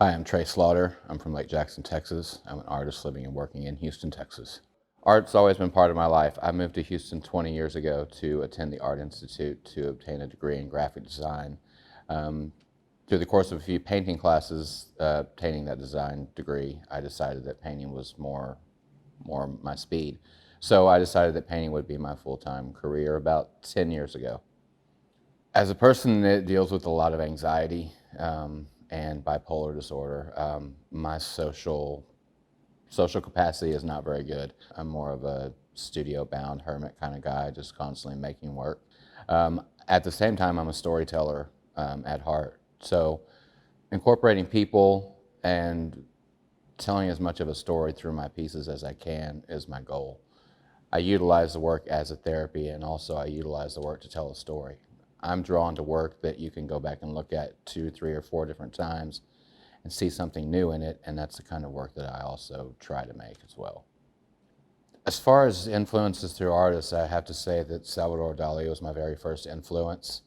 Hi, I'm Trey Slaughter. I'm from Lake Jackson, Texas. I'm an artist living and working in Houston, Texas. Art's always been part of my life. I moved to Houston 20 years ago to attend the Art Institute to obtain a degree in graphic design. Through the course of a few painting classes, obtaining that design degree, I decided that painting was more my speed. So I decided that painting would be my full-time career about 10 years ago. As a person that deals with a lot of anxiety and bipolar disorder, my social capacity is not very good. I'm more of a studio-bound hermit kind of guy, just constantly making work. At the same time, I'm a storyteller at heart. So incorporating people and telling as much of a story through my pieces as I can is my goal. I utilize the work as a therapy, and also I utilize the work to tell a story. I'm drawn to work that you can go back and look at 2, 3, or 4 different times and see something new in it, and that's the kind of work that I also try to make as well. As far as influences through artists, I have to say that Salvador Dali was my very first influence.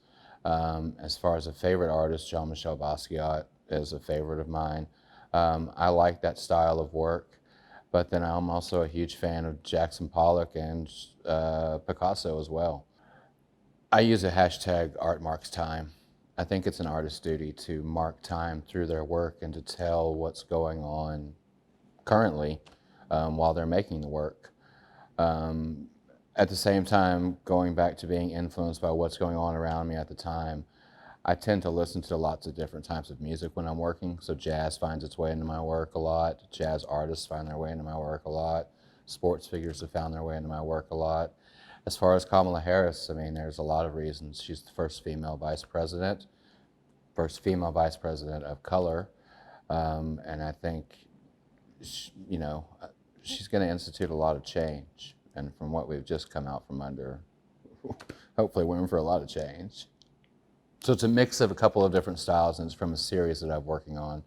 As far as a favorite artist, Jean-Michel Basquiat is a favorite of mine. I like that style of work, but then I'm also a huge fan of Jackson Pollock and Picasso as well. I use a hashtag #ArtMarksTime. I think it's an artist's duty to mark time through their work and to tell what's going on currently while they're making the work. At the same time, going back to being influenced by what's going on around me at the time, I tend to listen to lots of different types of music when I'm working. So jazz finds its way into my work a lot. Jazz artists find their way into my work a lot. Sports figures have found their way into my work a lot. As far as Kamala Harris, I mean, there's a lot of reasons. She's the first female vice president of color, and I think, she's going to institute a lot of change. And from what we've just come out from under, hopefully we're in for a lot of change. So it's a mix of a couple of different styles, and it's from a series that I'm working on,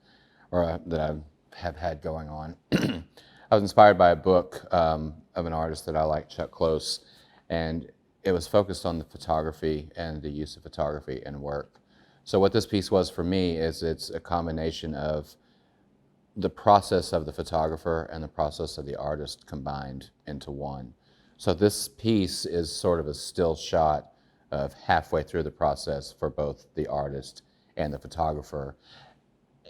or that I have had going on. I was inspired by a book of an artist that I like, Chuck Close, and it was focused on the photography and the use of photography in work. So what this piece was for me is it's a combination of the process of the photographer and the process of the artist combined into one. So this piece is sort of a still shot of halfway through the process for both the artist and the photographer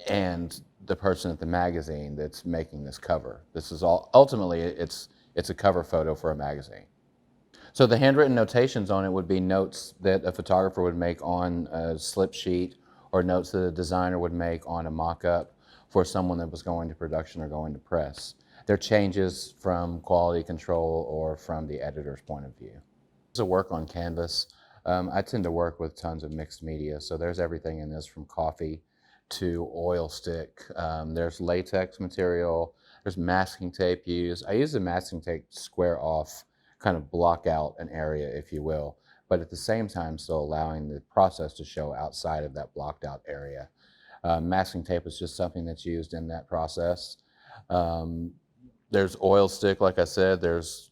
and the person at the magazine that's making this cover. This is all, ultimately, it's a cover photo for a magazine. So the handwritten notations on it would be notes that a photographer would make on a slip sheet, or notes that a designer would make on a mock-up for someone that was going to production or going to press. They're changes from quality control or from the editor's point of view. There's a work on canvas. I tend to work with tons of mixed media, so there's everything in this from coffee to oil stick. There's latex material, there's masking tape used. I use the masking tape to square off, kind of block out an area, if you will, but at the same time still allowing the process to show outside of that blocked out area. Masking tape is just something that's used in that process. There's oil stick, like I said, there's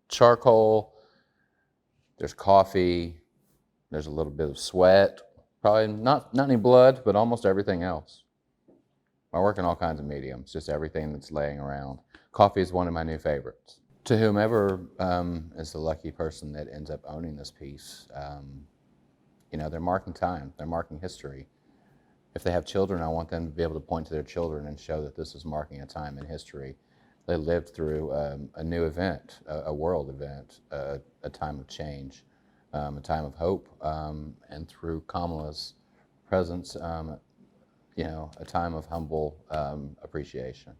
charcoal, there's coffee, there's a little bit of sweat, probably not any blood, but almost everything else. I work in all kinds of mediums, just everything that's laying around. Coffee is one of my new favorites. To whomever is the lucky person that ends up owning this piece, they're marking time, they're marking history. If they have children, I want them to be able to point to their children and show that this is marking a time in history. They lived through a new event, a world event, a time of change, a time of hope, and through Kamala's presence, a time of humble appreciation.